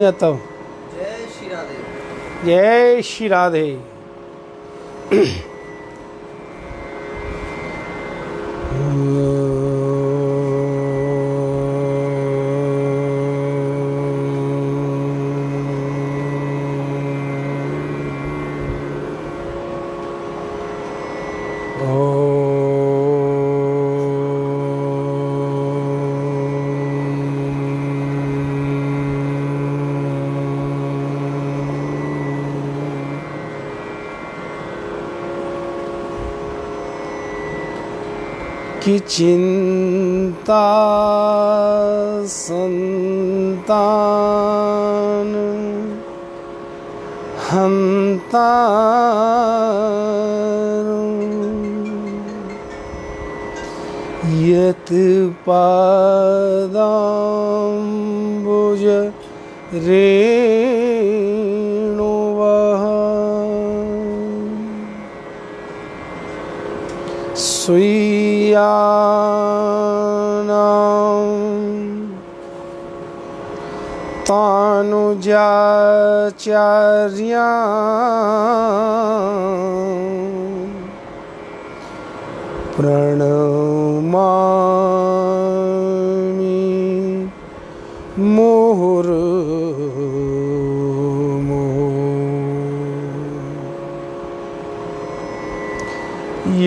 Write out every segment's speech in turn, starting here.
तब जय श्री राधे। जय श्री राधे। कि चिंता संतान हंता यत पादाम्बुज रेणुवः तानुजाचार्या प्रणमामि मुहुर्मुहुः।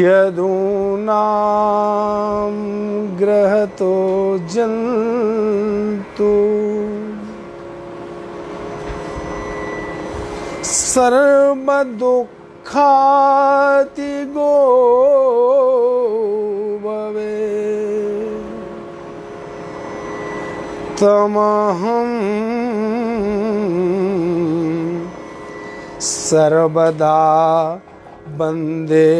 यदूनां ग्रहतो जन्तु सर्वदुःखातिगो भवेत् तमहं सर्वदा वन्दे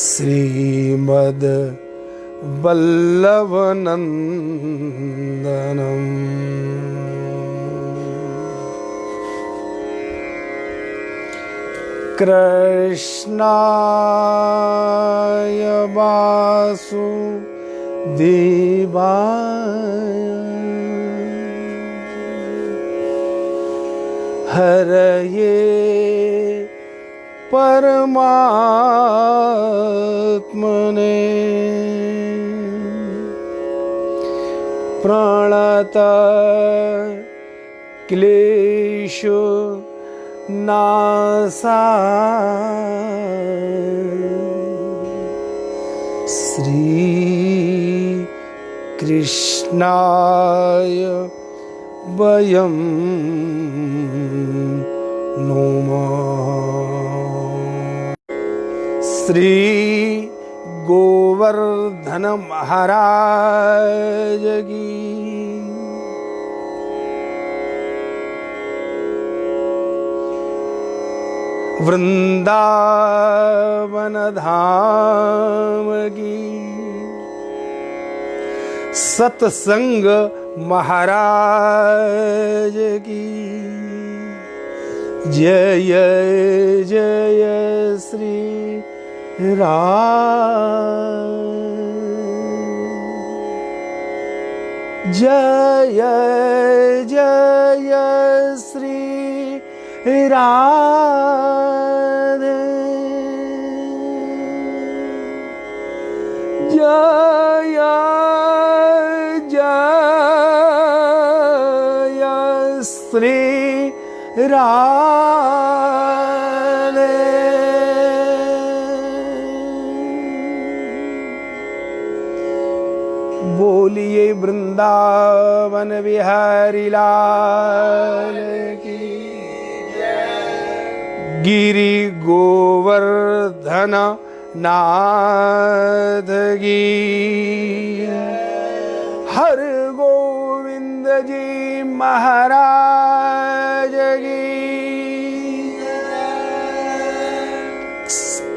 श्रीमद् वल्लभनन्दनम्। कृष्णाय वासुदेवाय हरये परमात्मने प्रणत क्लेश नाशाय श्री कृष्णाय वयं नमः। श्री गोवर्धन महाराज की वृंदावन धाम की सत्संग महाराज की जय जय श्री राम जय जय श्री राधे जय जय श्री राधे। बोलिए वृंदावन बिहारी लाल की गिरि गोवर्धन नाथ की हर गोविंद जी महाराज की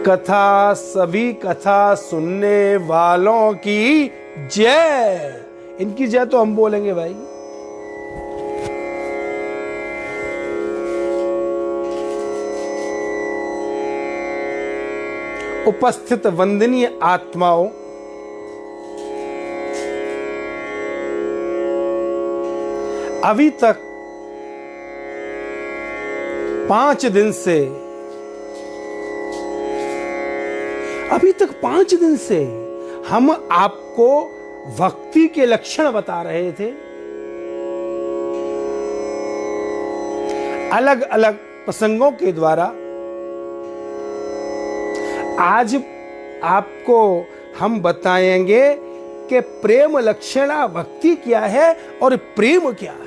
कथा सभी कथा सुनने वालों की जय। इनकी जय तो हम बोलेंगे भाई। उपस्थित वंदनीय आत्माओं, अभी तक 5 दिन से हम आपको भक्ति के लक्षण बता रहे थे, अलग अलग प्रसंगों के द्वारा। आज आपको हम बताएंगे कि प्रेम लक्षणा भक्ति क्या है और प्रेम क्या है।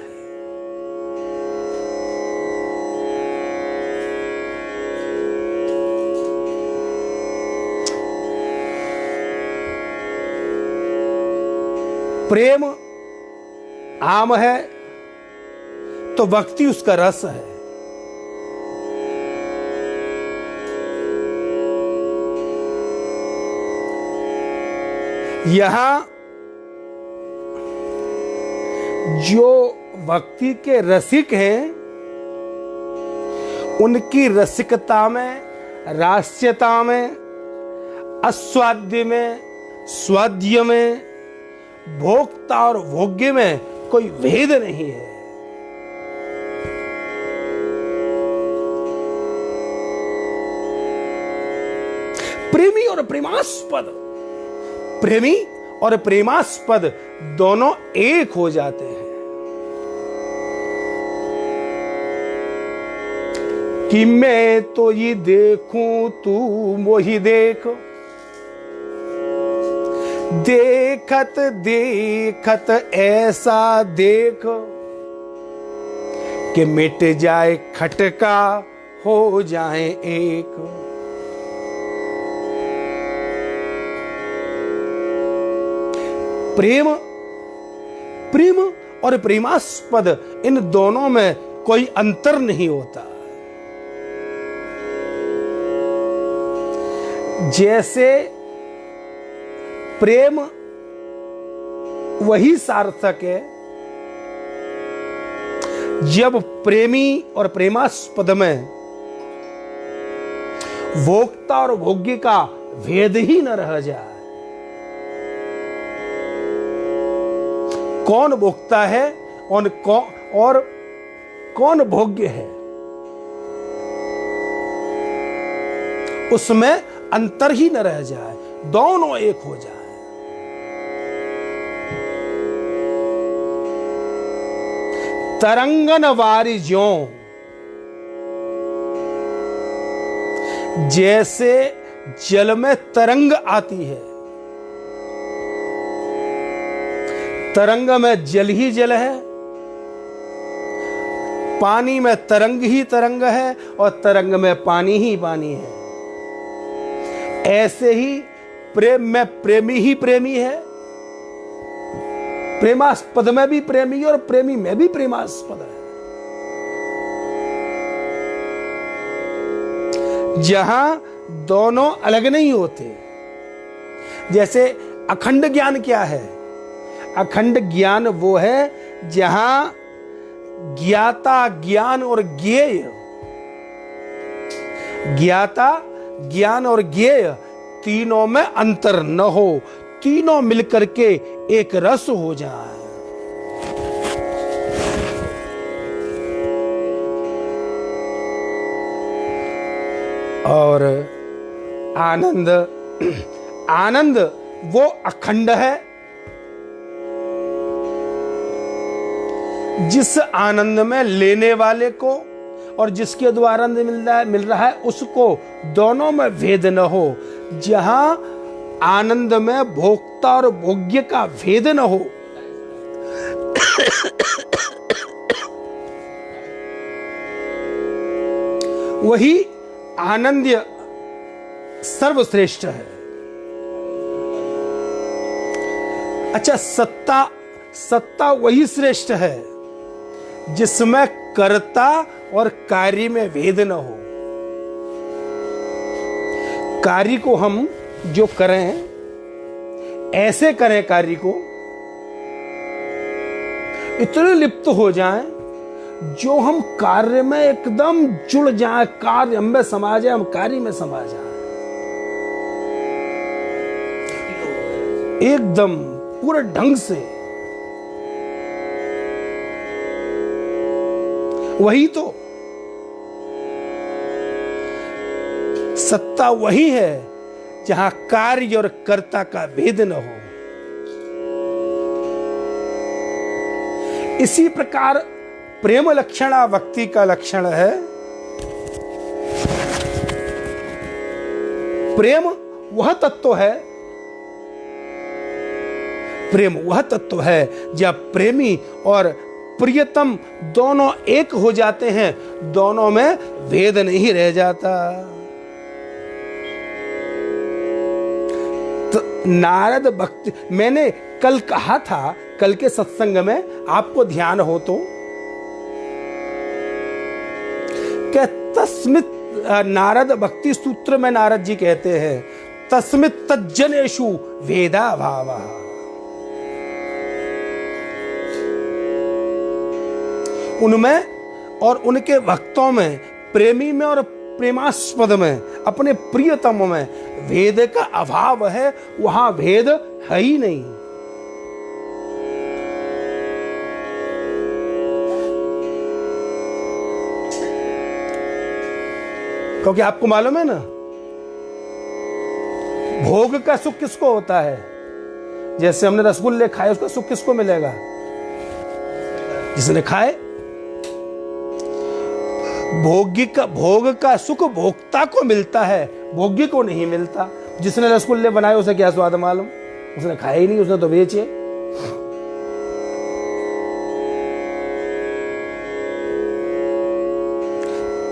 प्रेम आम है तो भक्ति उसका रस है। यहां जो भक्ति के रसिक हैं, उनकी रसिकता में, रास्यता में, आस्वाद्य में, स्वाद्य में, भोक्ता और भोग्य में कोई भेद नहीं है। प्रेमी और प्रेमास्पद, प्रेमी और प्रेमास्पद दोनों एक हो जाते हैं। कि मैं तो ये देखूं तू मोही देख, देखत देखत ऐसा देख कि मिट जाए खटका हो जाए एक। प्रेम और प्रेमास्पद, इन दोनों में कोई अंतर नहीं होता। जैसे प्रेम वही सार्थक है जब प्रेमी और प्रेमास्पद में भोक्ता और भोग्य का भेद ही न रह जाए। कौन भोक्ता है और कौन भोग्य है, उसमें अंतर ही न रह जाए, दोनों एक हो जाए। तरंगन वारी ज्यों, जैसे जल में तरंग आती है, तरंग में जल ही जल है, पानी में तरंग ही तरंग है और तरंग में पानी ही पानी है। ऐसे ही प्रेम में प्रेमी ही प्रेमी है, प्रेमास्पद में भी प्रेमी और प्रेमी में भी प्रेमास्पद है। जहां दोनों अलग नहीं होते। जैसे अखंड ज्ञान क्या है? अखंड ज्ञान वो है जहां ज्ञाता ज्ञान और ज्ञेय, ज्ञाता ज्ञान और ज्ञेय तीनों में अंतर न हो, तीनों मिलकर के एक रस हो जाए। और आनंद, आनंद वो अखंड है जिस आनंद में लेने वाले को और जिसके द्वारा आनंद मिल रहा है उसको, दोनों में भेद न हो। जहां आनंद में भोक्ता और भोग्य का भेद न हो, वही आनंद सर्वश्रेष्ठ है। अच्छा, सत्ता वही श्रेष्ठ है जिसमें कर्ता और कार्य में भेद न हो। कार्य को हम जो करें ऐसे करें, कार्य को इतने लिप्त हो जाएं जो हम कार्य में एकदम जुड़ जाएं, कार्य हम में समा जाए, हम कार्य में समा जाएं, एकदम पूरे ढंग से। वही तो सत्ता वही है जहां कार्य और कर्ता का भेद न हो। इसी प्रकार प्रेम लक्षणा भक्ति का लक्षण है। प्रेम वह तत्व है, प्रेम वह तत्व है जब प्रेमी और प्रियतम दोनों एक हो जाते हैं, दोनों में भेद नहीं रह जाता। तो नारद भक्ति, मैंने कल कहा था, कल के सत्संग में आपको ध्यान हो तो, क्या तस्मित नारद भक्ति सूत्र में नारद जी कहते हैं तस्मित तज्जनेषु वेदा भावा। उनमें और उनके भक्तों में, प्रेमी में और प्रेमास्पद में, अपने प्रियतम में भेद का अभाव है, वहां भेद है ही नहीं। क्योंकि आपको मालूम है ना, भोग का सुख किसको होता है? जैसे हमने रसगुल्ले खाए, उसका सुख किसको मिलेगा? जिसने खाए। भोग का सुख भोक्ता को मिलता है, भोग्य को नहीं मिलता। जिसने रसगुल्ले बनाए उसे क्या स्वाद मालूम? उसने खाया ही नहीं, उसने तो बेचे।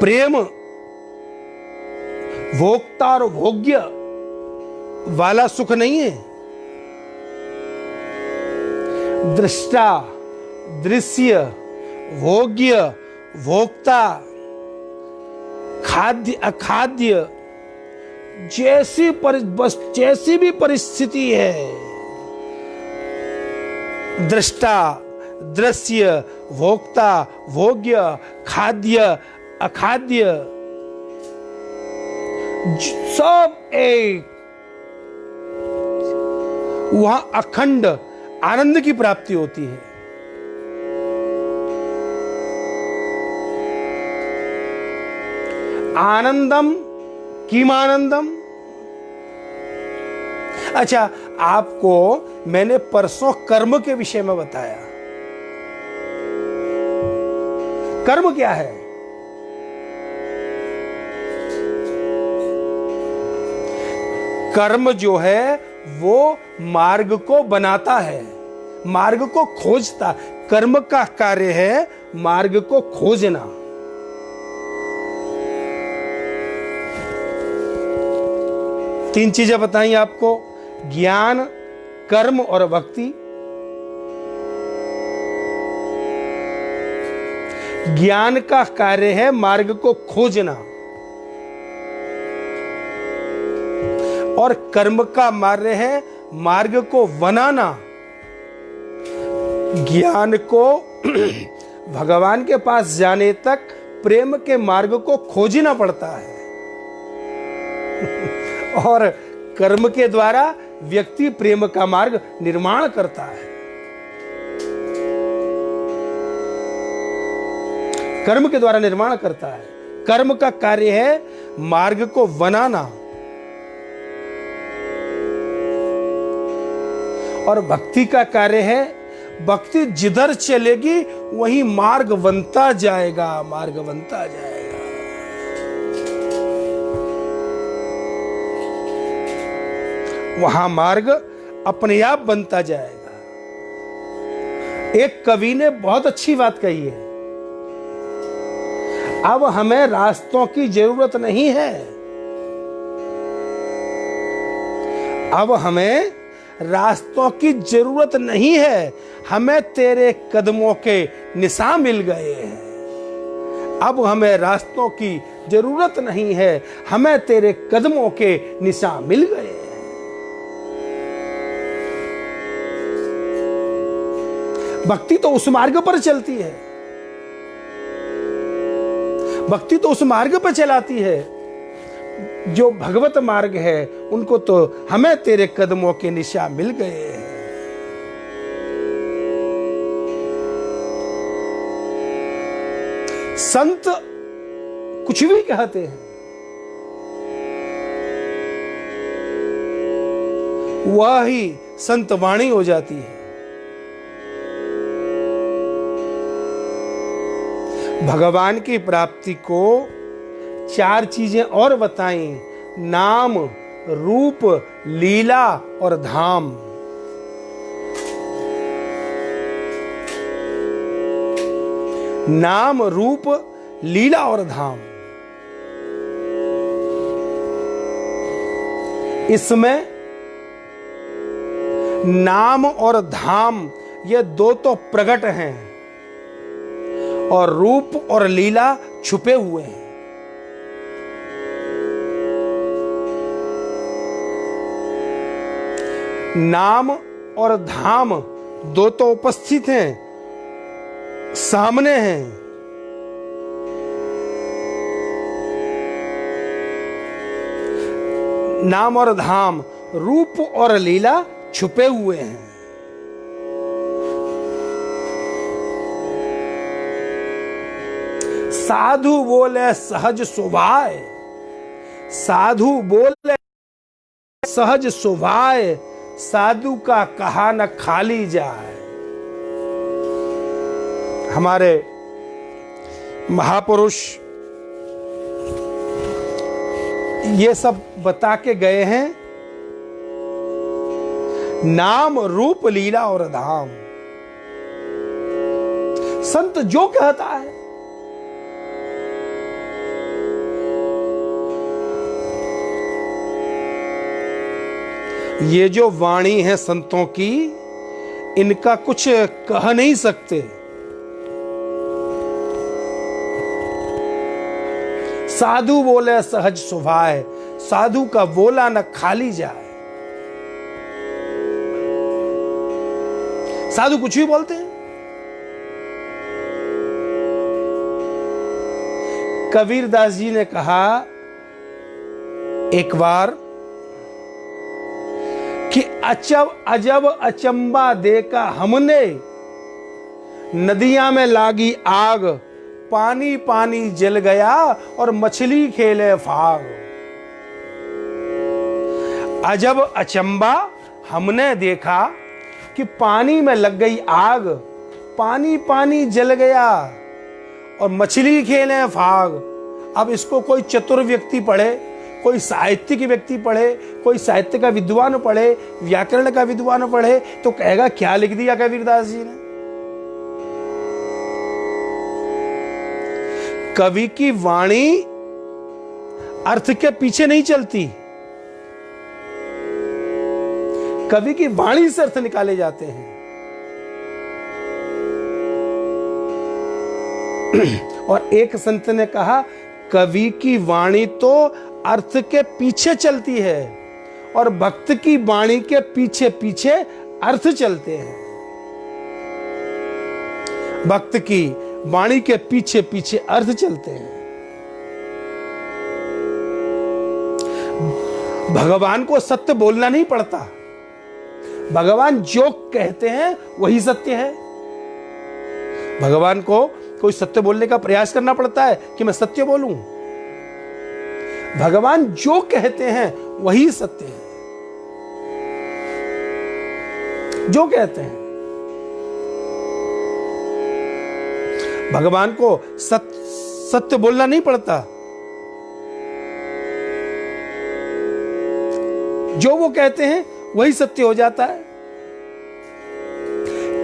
प्रेम भोक्ता और भोग्य वाला सुख नहीं है। दृष्टा, दृश्य, भोग्य, भोक्ता, खाद्य, अखाद्य, जैसी भी परिस्थिति है, दृष्टा, दृश्य, भोक्ता, भोग्य, खाद्य, अखाद्य, सब एक, वहां अखंड आनंद की प्राप्ति होती है। आनंदम किमानंदम। अच्छा, आपको मैंने परसों कर्म के विषय में बताया। कर्म क्या है? कर्म जो है वो मार्ग को बनाता है, मार्ग को खोजता। कर्म का कार्य है मार्ग को खोजना। तीन चीजें बताई आपको, ज्ञान, कर्म और भक्ति। ज्ञान का कार्य है मार्ग को खोजना और कर्म का कार्य है मार्ग को बनाना। ज्ञान को भगवान के पास जाने तक प्रेम के मार्ग को खोजना पड़ता है और कर्म के द्वारा व्यक्ति प्रेम का मार्ग निर्माण करता है। कर्म के द्वारा निर्माण करता है। कर्म का कार्य है मार्ग को बनाना और भक्ति का कार्य है, भक्ति जिधर चलेगी वही मार्ग बनता जाएगा, मार्ग बनता जाएगा। वहां मार्ग अपने आप बनता जाएगा। एक कवि ने बहुत अच्छी बात कही है, अब हमें रास्तों की जरूरत नहीं है, अब हमें रास्तों की जरूरत नहीं है, हमें तेरे कदमों के निशान मिल गए हैं। अब हमें रास्तों की जरूरत नहीं है, हमें तेरे कदमों के निशान मिल गए हैं। भक्ति तो उस मार्ग पर चलती है, भक्ति तो उस मार्ग पर चलाती है जो भगवत मार्ग है। उनको तो हमें तेरे कदमों के निशान मिल गए हैं। संत कुछ भी कहते हैं, वह ही संत वाणी हो जाती है। भगवान की प्राप्ति को 4 चीजें और बताई, नाम, रूप, लीला और धाम। नाम, रूप, लीला और धाम। इसमें नाम और धाम ये 2 तो प्रकट हैं और रूप और लीला छुपे हुए हैं। नाम और धाम 2 तो उपस्थित हैं, सामने हैं, नाम और धाम, रूप और लीला छुपे हुए हैं। साधु बोले सहज स्वभाव, साधु बोले सहज स्वभाव, साधु का कहा न खाली जाए। हमारे महापुरुष ये सब बता के गए हैं, नाम, रूप, लीला और धाम। संत जो कहता है ये जो वाणी है संतों की, इनका कुछ कह नहीं सकते। साधु बोले सहज स्वभाव, साधु का बोला न खाली जाए। साधु कुछ भी बोलते हैं। कबीरदास जी ने कहा एक बार कि अजब अचंबा देखा हमने, नदियां में लागी आग, पानी पानी जल गया और मछली खेले फाग। अजब अचंबा हमने देखा कि पानी में लग गई आग, पानी पानी जल गया और मछली खेले फाग। अब इसको कोई चतुर व्यक्ति पढ़े, कोई साहित्य व्यक्ति पढ़े, कोई साहित्य का विद्वान पढ़े, व्याकरण का विद्वान पढ़े, तो कहेगा क्या लिख दिया कबीरदास जी ने। कवि की वाणी अर्थ के पीछे नहीं चलती, कवि की वाणी से अर्थ निकाले जाते हैं। और एक संत ने कहा कवि की वाणी तो अर्थ के पीछे चलती है और भक्त की वाणी के पीछे पीछे अर्थ चलते हैं। भक्त की वाणी के पीछे पीछे अर्थ चलते हैं। भगवान को सत्य बोलना नहीं पड़ता, भगवान जो कहते हैं वही सत्य है। भगवान को कोई सत्य बोलने का प्रयास करना पड़ता है कि मैं सत्य बोलूं? भगवान जो कहते हैं वही सत्य है, जो कहते हैं। भगवान को सत्य बोलना नहीं पड़ता, जो वो कहते हैं वही सत्य हो जाता है।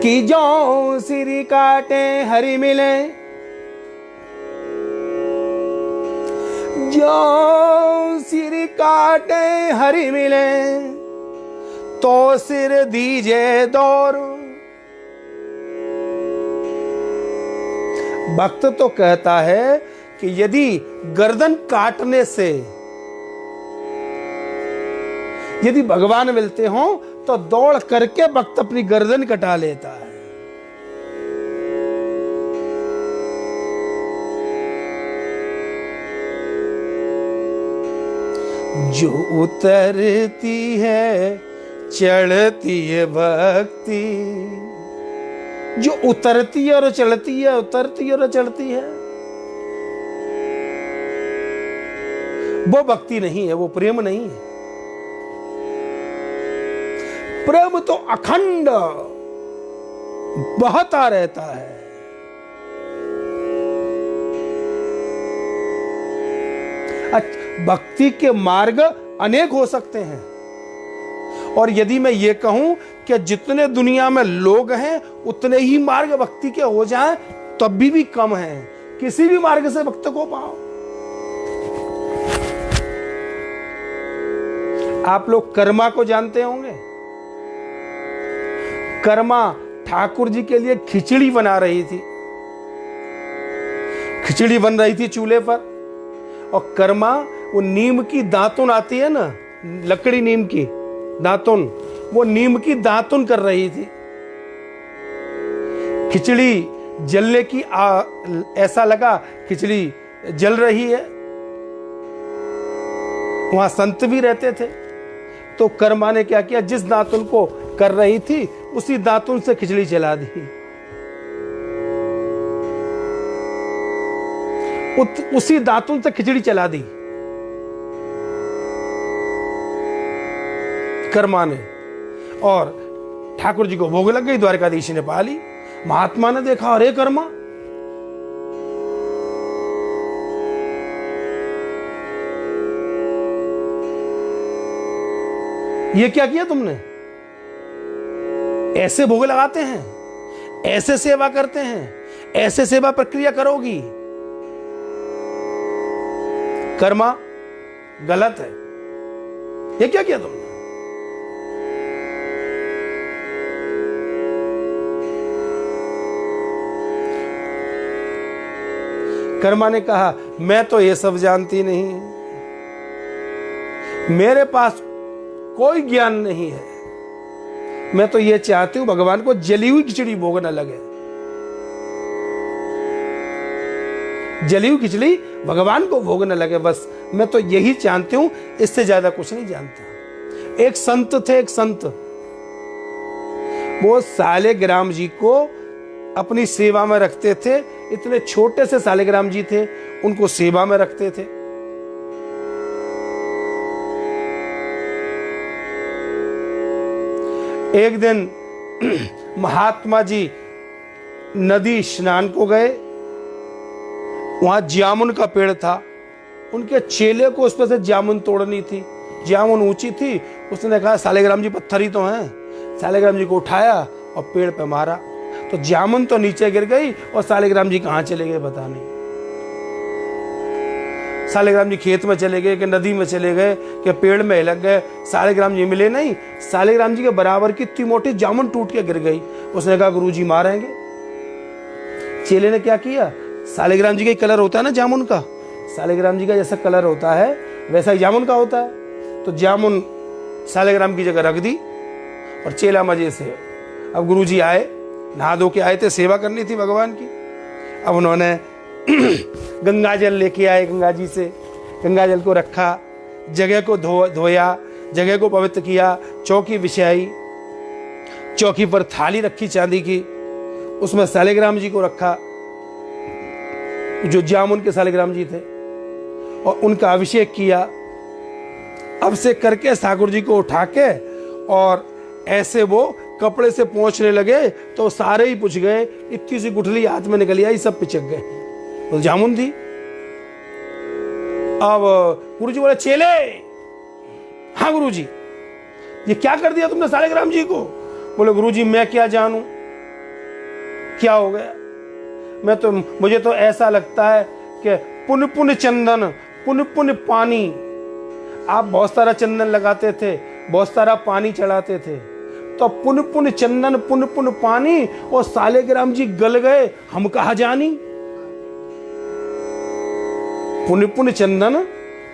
कि जो सिर काटे हरि मिले, जो सिर काटे हरि मिले, तो सिर दीजे दौर। भक्त तो कहता है कि यदि गर्दन काटने से यदि भगवान मिलते हो तो दौड़ करके भक्त अपनी गर्दन कटा लेता है। जो उतरती है चढ़ती है भक्ति, जो उतरती है और चढ़ती है, उतरती है और चढ़ती है। वो भक्ति नहीं है, वो प्रेम नहीं है। प्रेम तो अखंड बहता रहता है। भक्ति के मार्ग अनेक हो सकते हैं, और यदि मैं ये कहूं कि जितने दुनिया में लोग हैं उतने ही मार्ग भक्ति के हो जाएं, तब भी कम है। किसी भी मार्ग से भक्त को पाओ। आप लोग कर्मा को जानते होंगे। कर्मा ठाकुर जी के लिए खिचड़ी बना रही थी। खिचड़ी बन रही थी चूल्हे पर, और कर्मा वो नीम की दातुन आती है ना, लकड़ी नीम की दातुन, वो नीम की दातुन कर रही थी। खिचड़ी जलने की ऐसा लगा खिचड़ी जल रही है। वहां संत भी रहते थे, तो कर्मा ने क्या किया, जिस दातुन को कर रही थी उसी दातुन से खिचड़ी जला दी। उसी दातुन से खिचड़ी चला दी कर्मा ने, और ठाकुर जी को भोग लग गई। द्वारकाधीश ने पा ली। महात्मा ने देखा, अरे कर्मा, ये क्या किया तुमने? ऐसे भोग लगाते हैं, ऐसे सेवा करते हैं, ऐसे सेवा प्रक्रिया करोगी? कर्मा, गलत है। ये क्या किया तुमने? कर्मा ने कहा, मैं तो ये सब जानती नहीं, मेरे पास कोई ज्ञान नहीं है। मैं तो ये चाहती हूं भगवान को जली हुई खिचड़ी भोग न लगे। जली हुई खिचड़ी भगवान को भोग न लगे, बस मैं तो यही जानती हूं, इससे ज्यादा कुछ नहीं जानता। एक संत थे, एक संत, वो सालिग्राम जी को अपनी सेवा में रखते थे। इतने छोटे से सालिग्राम जी थे, उनको सेवा में रखते थे। एक दिन महात्मा जी नदी स्नान को गए। वहां जामुन का पेड़ था। उनके चेले को उस पर से जामुन तोड़नी थी। जामुन ऊंची थी। उसने कहा, सालिग्राम जी पत्थर ही तो हैं। सालिग्राम जी को उठाया और पेड़ पे मारा, तो जामुन तो नीचे गिर गई और सालिग्राम जी कहां चले गए पता नहीं। सालिग्राम जी खेत में चले गए कि नदी में चले गए कि पेड़ में लग गए, सालिग्राम जी मिले नहीं। सालिग्राम जी के बराबर की इतनी मोटी जामुन टूट के गिर गई। उसने कहा, गुरुजी मारेंगे। चेले ने क्या किया, सालिग्राम जी का कलर होता है ना जामुन का, सालिग्राम जी का जैसा कलर होता है वैसा ही जामुन का होता है। तो जामुन सालिग्राम की जगह रख दी और चेला मजे से। अब गुरुजी आए, नहा धो के आए थे, सेवा करनी थी भगवान की। अब उन्होंने गंगा जल लेके आए, गंगा जी से गंगा जल को रखा, जगह को धोया, जगह को पवित्र किया, चौकी बिछाई, चौकी पर थाली रखी चांदी की, उसमें सालिग्राम जी को रखा, जो जामुन के सालिग्राम जी थे, और उनका अभिषेक किया। अभिषेक करके ठाकुर जी को उठा के और ऐसे वो कपड़े से पोंछने लगे, तो सारे ही पुछ गए। इतनी सी गुठली हाथ में निकली आई, सब पिचक गए। तो जामुन थी। अब गुरुजी बोले, चेले, हाँ गुरुजी, ये क्या कर दिया तुमने सालिग्राम जी को? बोले, गुरुजी मैं क्या जानूं क्या हो गया। मुझे तो ऐसा लगता है कि पुन पुन चंदन पुन पुन पानी। आप बहुत सारा चंदन लगाते थे, बहुत सारा पानी चढ़ाते थे, तो पुन पुन चंदन पुन पुन पानी, और सालिग्राम जी गल गए, हम कहा जानी। पुन पुन चंदन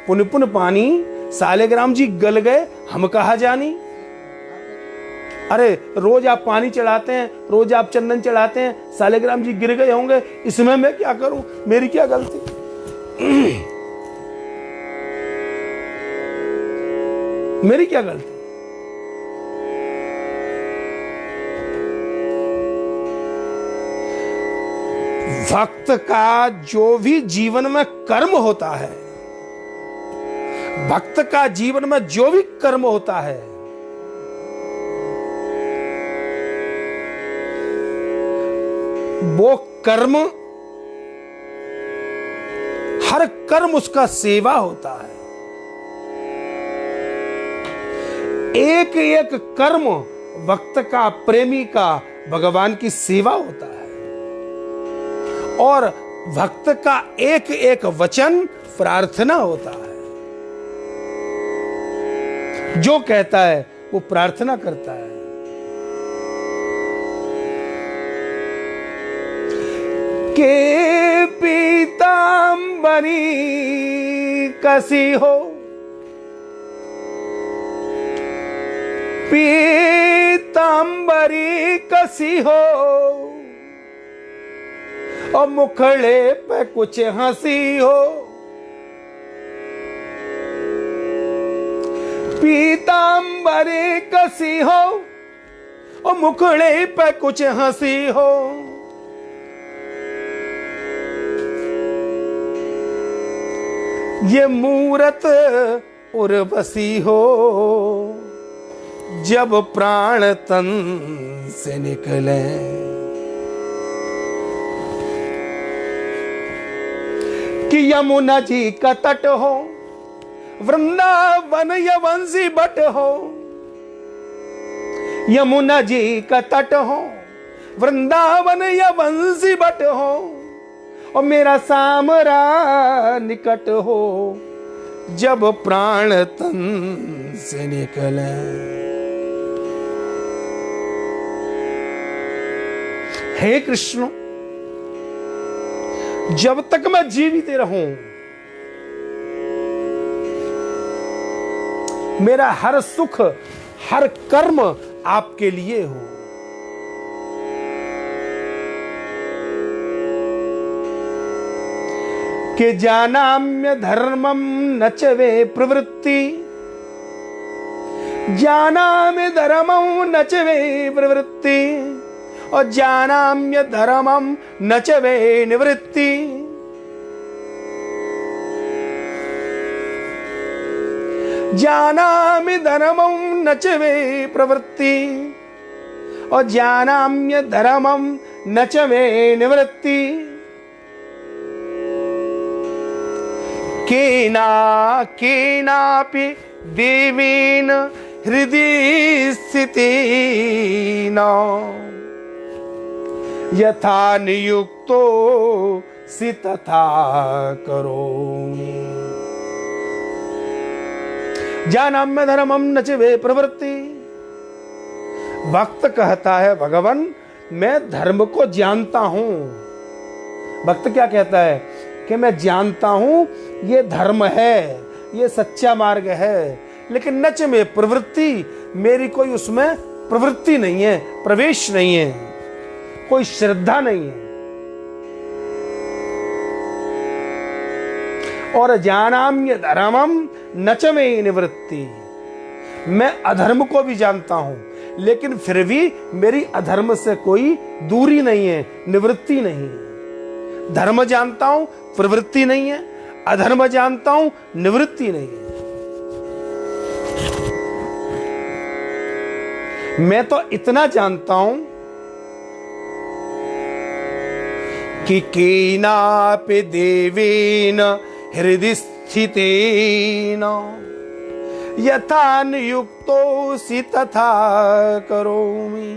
पुन पुन पानी, सालिग्राम जी गल गए, हम कहा जानी। अरे रोज आप पानी चढ़ाते हैं, रोज आप चंदन चढ़ाते हैं, सालिग्राम जी गिर गए होंगे, इसमें मैं क्या करूं, मेरी क्या गलती। मेरी क्या गलती। भक्त का जो भी जीवन में कर्म होता है, भक्त का जीवन में जो भी कर्म होता है, वो कर्म, हर कर्म उसका सेवा होता है। एक एक कर्म भक्त का, प्रेमी का भगवान की सेवा होता है। और भक्त का एक एक वचन प्रार्थना होता है। जो कहता है वो प्रार्थना करता है। के पीतांबरी कसी हो, पीतांबरी कसी हो, और मुखड़े पे कुछ हंसी हो। पीतांबरी कसी हो और मुखड़े पे कुछ हंसी हो। ये मूरत उर्वशी हो, जब प्राण तन से निकले। कि यमुना जी का तट हो, वृंदावन यवंशी बट हो। यमुना जी का तट हो, वृंदावन यवंशी बट हो, और मेरा सामरा निकट हो, जब प्राण तन से निकले। हे कृष्ण, जब तक मैं जीवित रहूं, मेरा हर सुख, हर कर्म आपके लिए हो। कि जानाम्य धर्मम नचवे प्रवृत्ति, जानाम्य धर्मम नचवे प्रवृत्ति, और जानाम्य धर्मम नचवे निवृत्ति। जानामि धर्मम नचवे प्रवृत्ति, और जानाम्य धर्मम नचवे निवृत्ति। केनापि देवेन हृदि स्थितेन, यथा नियुक्तो सि तथा करोमि। जानाम्य धर्मम नचवे प्रवृत्ति। भक्त कहता है, भगवान मैं धर्म को जानता हूं। भक्त क्या कहता है कि मैं जानता हूं ये धर्म है, ये सच्चा मार्ग है, लेकिन नच में प्रवृत्ति, मेरी कोई उसमें प्रवृत्ति नहीं है, प्रवेश नहीं है, कोई श्रद्धा नहीं है। और जानाम्य धर्मम नच में निवृत्ति, मैं अधर्म को भी जानता हूं, लेकिन फिर भी मेरी अधर्म से कोई दूरी नहीं है, निवृत्ति नहीं है। धर्म जानता हूं, प्रवृत्ति नहीं है, अधर्म जानता हूं, निवृत्ति नहीं है। मैं तो इतना जानता हूं कि केनापि देवेन हृदि स्थितेन, यथा नियुक्तोऽसि तथा करोमि।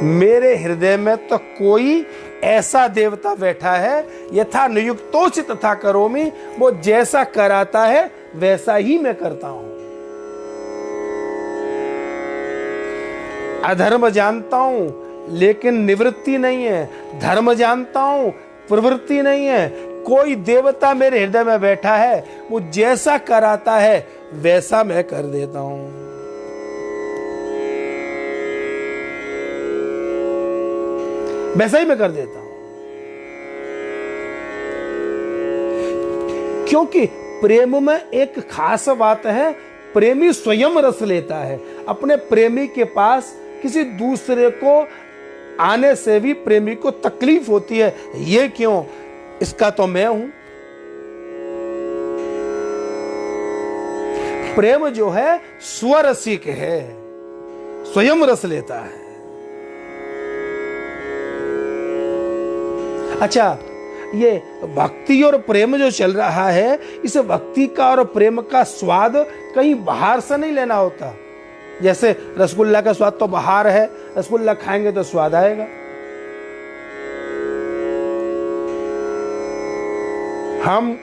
मेरे हृदय में तो कोई ऐसा देवता बैठा है, यथा नियुक्तोऽसि तथा करोमि, वो जैसा कराता है वैसा ही मैं करता हूं। अधर्म जानता हूं लेकिन निवृत्ति नहीं है, धर्म जानता हूं प्रवृत्ति नहीं है। कोई देवता मेरे हृदय में बैठा है, वो जैसा कराता है वैसा मैं कर देता हूं। वैसा ही मैं कर देता हूं, क्योंकि प्रेम में एक खास बात है, प्रेमी स्वयं रस लेता है। अपने प्रेमी के पास किसी दूसरे को आने से भी प्रेमी को तकलीफ होती है। ये क्यों? इसका तो मैं हूं। प्रेम जो है स्वरसिक है, स्वयं रस लेता है। अच्छा, ये भक्ति और प्रेम जो चल रहा है, इस भक्ति का और प्रेम का स्वाद कहीं बाहर से नहीं लेना होता। जैसे रसगुल्ला का स्वाद तो बाहर है, रसगुल्ला खाएंगे तो स्वाद आएगा। हम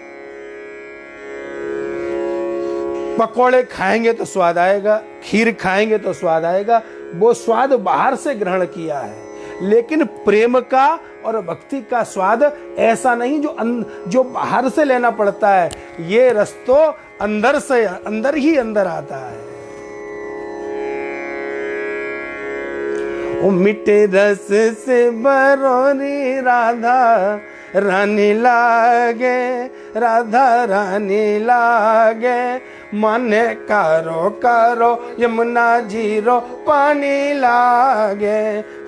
पकोड़े खाएंगे तो स्वाद आएगा, खीर खाएंगे तो स्वाद आएगा, वो स्वाद बाहर से ग्रहण किया है। लेकिन प्रेम का और भक्ति का स्वाद ऐसा नहीं जो बाहर से लेना पड़ता है। ये रस तो अंदर से अंदर ही अंदर आता है। ओ मीठे रस से बरौनी राधा रानी लागे, राधा रानी लागे, माने कारो कारो यमुना जीरो पानी लागे।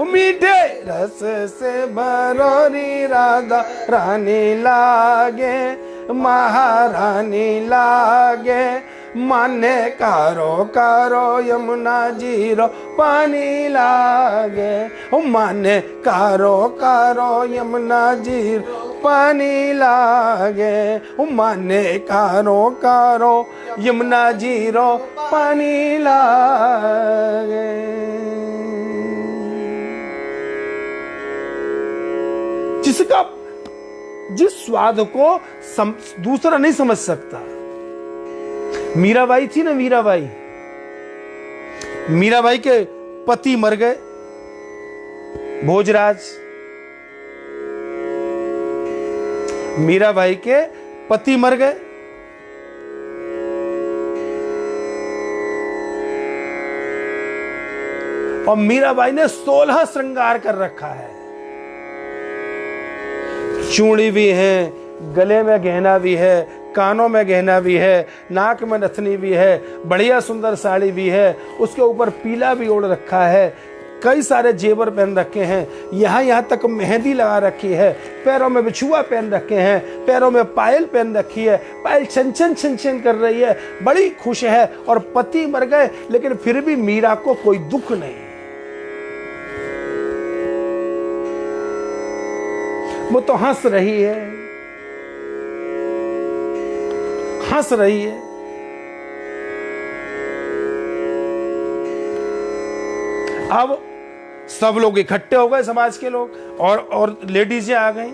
मीठे रस से भरोरी राधा रानी लागे, महारानी लागे, माने कारो कारो यमुना जीरो पानी लागे। ओ माने कारो कारो यमुना जीरो पानी लागे, ओ माने कारो कारो यमुना जीरो पानी लागे। जिस स्वाद को दूसरा नहीं समझ सकता। मीराबाई थी ना, मीराबाई के पति मर गए, भोजराज। मीराबाई के पति मर गए, और मीराबाई ने 16 श्रृंगार कर रखा है। चूड़ी भी है, गले में गहना भी है, कानों में गहना भी है, नाक में नथनी भी है, बढ़िया सुंदर साड़ी भी है, उसके ऊपर पीला भी ओढ़ रखा है, कई सारे जेवर पहन रखे हैं, यहाँ तक मेहंदी लगा रखी है, पैरों में बिछुआ पहन रखे हैं, पैरों में पायल पहन रखी है, पायल छन छन कर रही है, बड़ी खुश है। और पति मर गए, लेकिन फिर भी मीरा को कोई दुख नहीं। वो तो हंस रही है, हंस रही है। अब सब लोग इकट्ठे हो गए, समाज के लोग, और लेडीजें आ गई।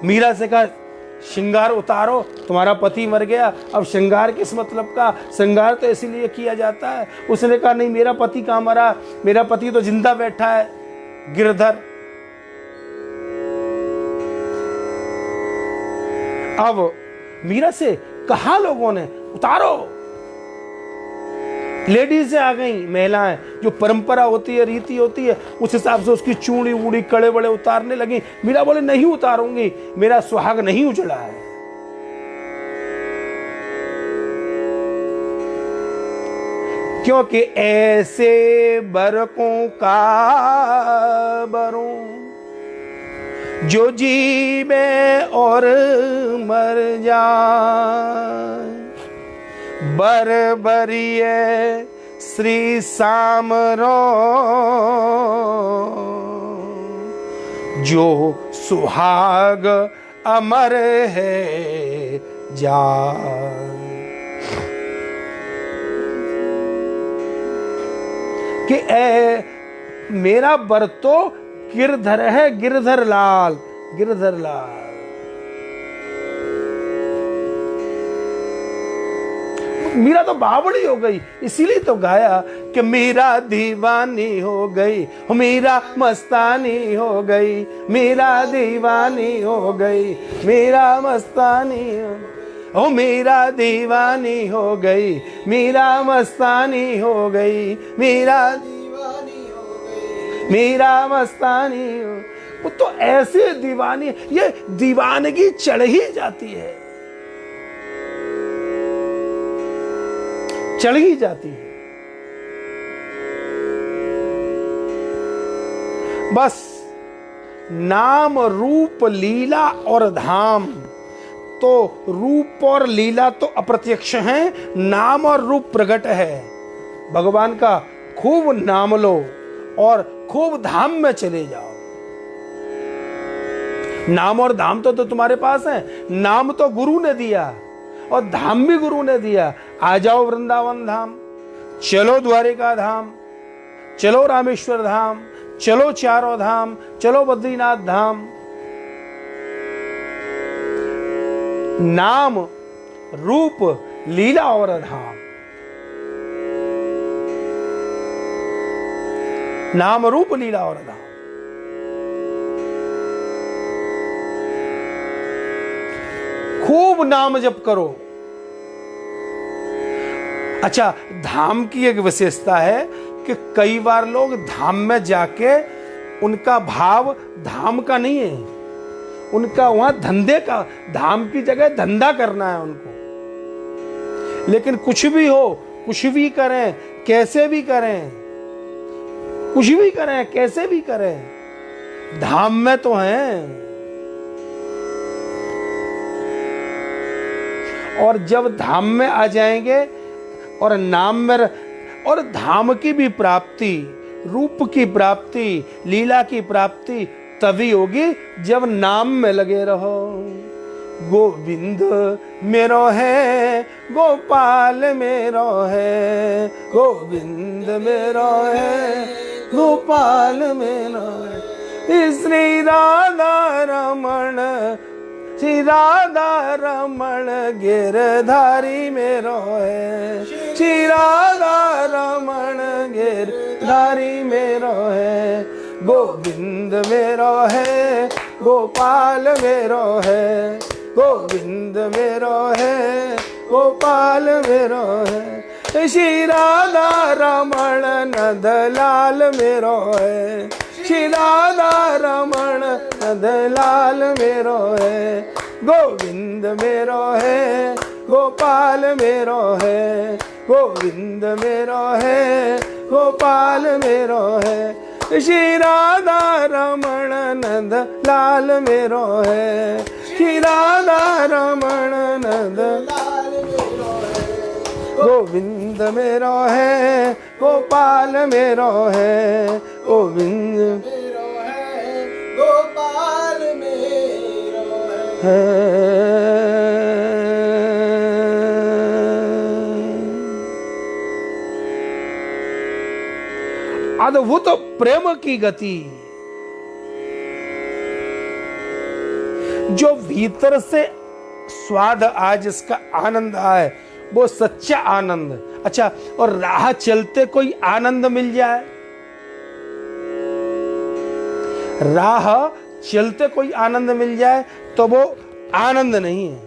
मीरा से कहा, श्रृंगार उतारो, तुम्हारा पति मर गया, अब श्रृंगार किस मतलब का? श्रृंगार तो इसीलिए किया जाता है। उसने कहा, नहीं, मेरा पति कहाँ मरा, मेरा पति तो जिंदा बैठा है, गिरधर। अब मीरा से कहा लोगों ने, उतारो। लेडीज आ गई, महिलाएं, जो परंपरा होती है, रीति होती है, उस हिसाब से उसकी चूड़ी वूड़ी कड़े बड़े उतारने लगी। मीरा बोले, नहीं उतारूंगी, मेरा सुहाग नहीं उजड़ा है। क्योंकि ऐसे बरकों का बरों जो जीवे और मर जाए, बरबरिए श्री सामरो जो सुहाग अमर है जा। कि मेरा बर तो गिरधर है, गिरधर लाल, गिरधर लाल। मीरा तो बावड़ी हो गई, इसीलिए तो गाया कि मीरा दीवानी हो गई, मीरा मस्तानी हो गई, मीरा दीवानी हो गई, मीरा मस्तानी हो, मीरा दीवानी हो गई, मीरा मस्तानी हो गई, मीरा दीवानी हो गई, मीरा मस्तानी हो। वो तो ऐसे दीवानी, ये दीवानगी चढ़ ही जाती है, चढ़ ही जाती है। बस नाम रूप लीला और धाम, तो रूप और लीला तो अप्रत्यक्ष हैं, नाम और रूप प्रकट है। भगवान का खूब नाम लो और खूब धाम में चले जाओ। नाम और धाम तो तुम्हारे पास है। नाम तो गुरु ने दिया और धाम भी गुरु ने दिया। आ जाओ वृंदावन धाम, चलो द्वारिका धाम, चलो रामेश्वर धाम, चलो चारों धाम, चलो बद्रीनाथ धाम। नाम, रूप, लीला और धाम। नाम, रूप, लीला और धाम। खूब नाम जप करो। अच्छा, धाम की एक विशेषता है कि कई बार लोग धाम में जाके उनका भाव धाम का नहीं है, उनका वहां धंधे का, धाम की जगह धंधा करना है उनको। लेकिन कुछ भी हो, कुछ भी करें, कैसे भी करें, कुछ भी करें, कैसे भी करें, धाम में तो हैं। और जब धाम में आ जाएंगे और नाम में और धाम की भी प्राप्ति, रूप की प्राप्ति, लीला की प्राप्ति तभी होगी जब नाम में लगे रहो। गोविंद मेरो है, गोपाल मेरो है, गोविंद मेरो है, गोपाल मेरो है। श्री राधा रमण, श्री राधा रमण गिरधारी मेरो है, श्री राधा रमण गिरधारी मेरो है। गोविंद मेरो है, गोपाल मेरो है, गोविंद मेरो है, गोपाल मेरो है। श्री राधा रमण नंदलाल मेरो है, श्री राधा रमण नंदलाल मेरो है। गोविंद मेरो है, गोपाल मेरो है, गोविंद मेरो है, गोपाल मेरो है। श्री राधा रमण नंद लाल मेरो है, श्री राधा रमण नंद लाल मेरो है। गोविंद मेरो है, गोपाल मेरो है, गोविंद मेरो है, गोपाल मेरो है। अद्भुत प्रेम की गति, जो भीतर से स्वाद आए, जिसका आनंद आए, वो सच्चा आनंद। अच्छा, और राह चलते कोई आनंद मिल जाए, राह चलते कोई आनंद मिल जाए तो वो आनंद नहीं है।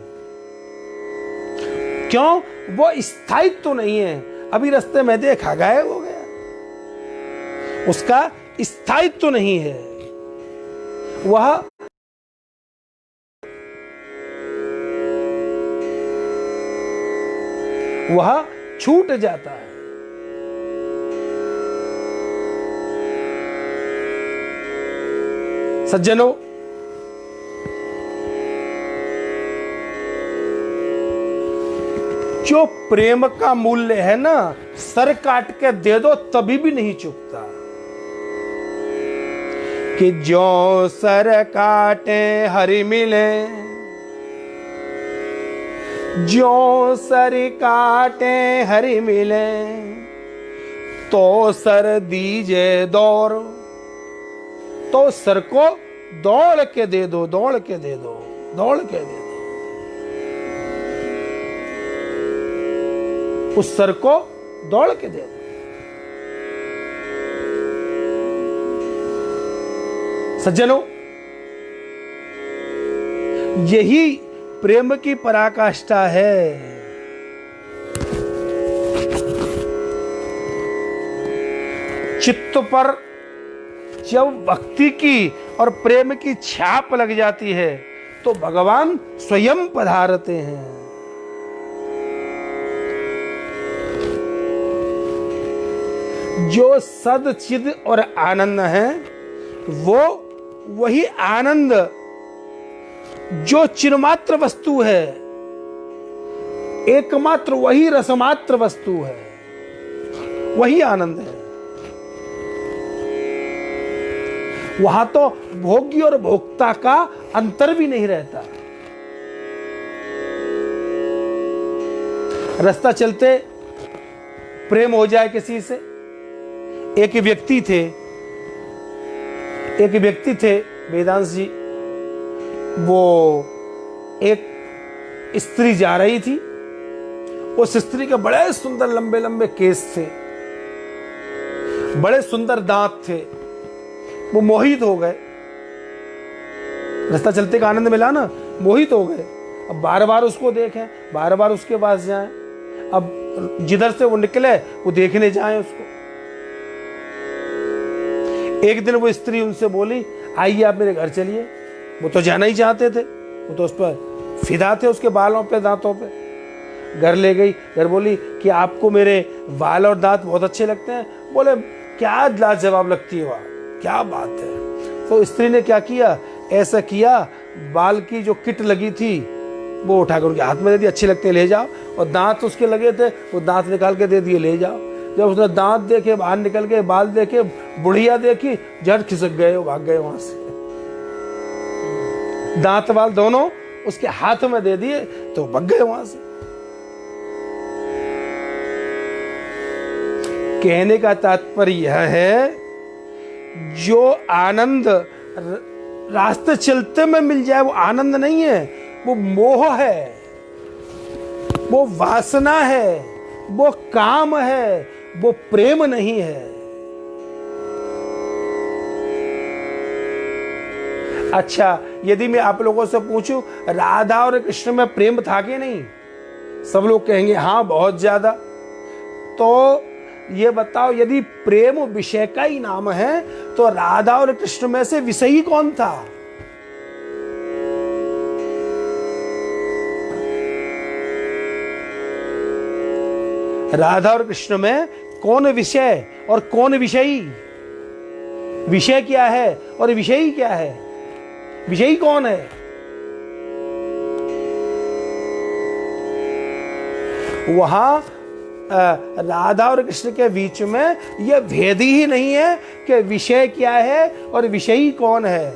क्यों? वो स्थायित्व तो नहीं है। अभी रास्ते में देखा, गायब हो गया, उसका स्थायित्व तो नहीं है, वह छूट जाता है। सज्जनों, जो प्रेम का मूल्य है ना, सर काट के दे दो तभी भी नहीं चुकता। कि जो सर काटे हरि मिले, जो सर काटे हरि मिले, तो सर दीजे दौड़, तो सर को दौड़ के दे दो, दौड़ के दे दो, दौड़ के दे दो। उस सर को दौड़ के दे दो। सज्जनों, यही प्रेम की पराकाष्ठा है। चित्त पर जब भक्ति की और प्रेम की छाप लग जाती है तो भगवान स्वयं पधारते हैं। जो सद चिद और आनंद है, वो वही आनंद जो चिन्मात्र वस्तु है, एकमात्र वही रसमात्र वस्तु है, वही आनंद है। वहां तो भोग्य और भोक्ता का अंतर भी नहीं रहता। रास्ता चलते प्रेम हो जाए किसी से। एक व्यक्ति थे वेदांश जी, वो एक स्त्री जा रही थी। उस स्त्री के बड़े सुंदर लंबे लंबे केस थे, बड़े सुंदर दांत थे। वो मोहित हो गए, रास्ता चलते का आनंद मिला ना, मोहित हो गए। अब बार बार उसको देखें, बार बार उसके पास जाएं। अब जिधर से वो निकले वो देखने जाएं उसको। एक दिन वो स्त्री उनसे बोली, आइए आप मेरे घर चलिए। वो तो जाना ही चाहते थे, वो तो उस पर फिदा थे, उसके बालों पे दांतों पे। घर ले गई, घर बोली कि आपको मेरे बाल और दांत बहुत अच्छे लगते हैं। बोले क्या लाजवाब लगती है, वाह क्या बात है। तो स्त्री ने क्या किया, ऐसा किया, बाल की जो किट लगी थी वो उठाकर उनके हाथ में दे दी, अच्छे लगते हैं ले जाओ। और दांत उसके लगे थे, वो दांत निकाल के दे दिए, ले जाओ। जब उसने दांत देखे, बाहर निकल गए, बाल देखे, बुढ़िया देखी, झट खिसक गए, वो भाग गए वहां से। दांत बाल दोनों उसके हाथ में दे दिए तो भाग गए वहां से। कहने का तात्पर्य यह है, जो आनंद रास्ते चलते में मिल जाए वो आनंद नहीं है, वो मोह है, वो वासना है, वो काम है, वो प्रेम नहीं है। अच्छा, यदि मैं आप लोगों से पूछूं राधा और कृष्ण में प्रेम था कि नहीं, सब लोग कहेंगे हाँ बहुत ज्यादा। तो ये बताओ, यदि प्रेम विषय का ही नाम है तो राधा और कृष्ण में से विषयी कौन था? राधा और कृष्ण में कौन विषय और कौन विषयी? विषय क्या है और विषयी क्या है? विषयी कौन है? वहां राधा और कृष्ण के बीच में यह भेद ही नहीं है कि विषय क्या है और विषयी कौन है,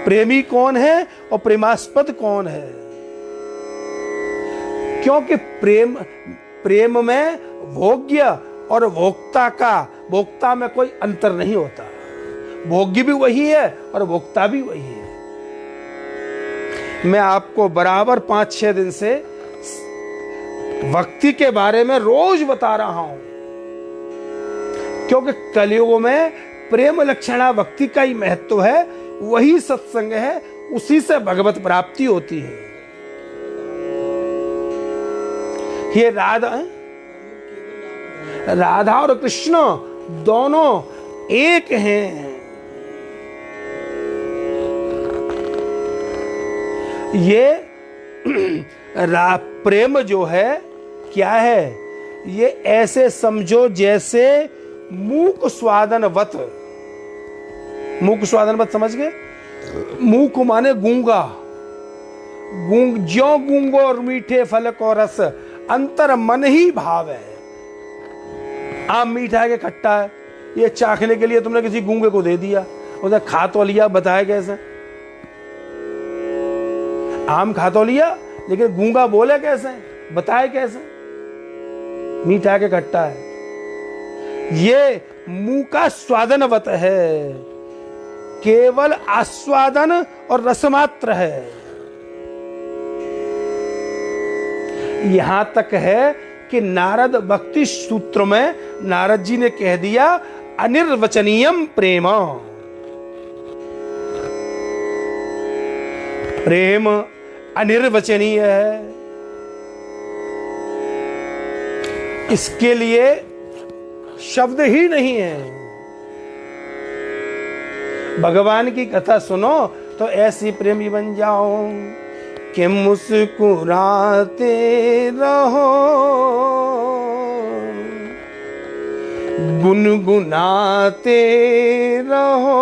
प्रेमी कौन है और प्रेमास्पद कौन है। क्योंकि प्रेम में भोग्य और भोक्ता में कोई अंतर नहीं होता। भोग्य भी वही है और भोक्ता भी वही है। मैं आपको बराबर 5-6 दिन से भक्ति के बारे में रोज बता रहा हूं, क्योंकि कलयुग में प्रेम लक्षणा भक्ति का ही महत्व है। वही सत्संग है, उसी से भगवत प्राप्ति होती है। ये राधा और कृष्ण दोनों एक हैं। ये प्रेम जो है क्या है, ये ऐसे समझो जैसे मूक स्वादनवत। मूक स्वादनवत समझ गए? मूक माने गूंगा, ज्यों गूंगो और मीठे फल को रस, अंतर मन ही भाव है। आम मीठा है कि खट्टा है, ये चाखने के लिए तुमने किसी गूंगे को दे दिया, उसने खा तो लिया, बताया कैसे? आम खा तो लिया, लेकिन गूंगा बोले कैसे, बताए कैसे? मीठा है कि खट्टा है। ये मुंह का स्वादनवत है, केवल आस्वादन और रसमात्र है। यहां तक है कि नारद भक्ति सूत्र में नारद जी ने कह दिया, अनिर्वचनीयम प्रेम। प्रेम अनिर्वचनीय है, इसके लिए शब्द ही नहीं है। भगवान की कथा सुनो तो ऐसी प्रेमी बन जाओ कि मुस्कुराते रहो, गुनगुनाते रहो,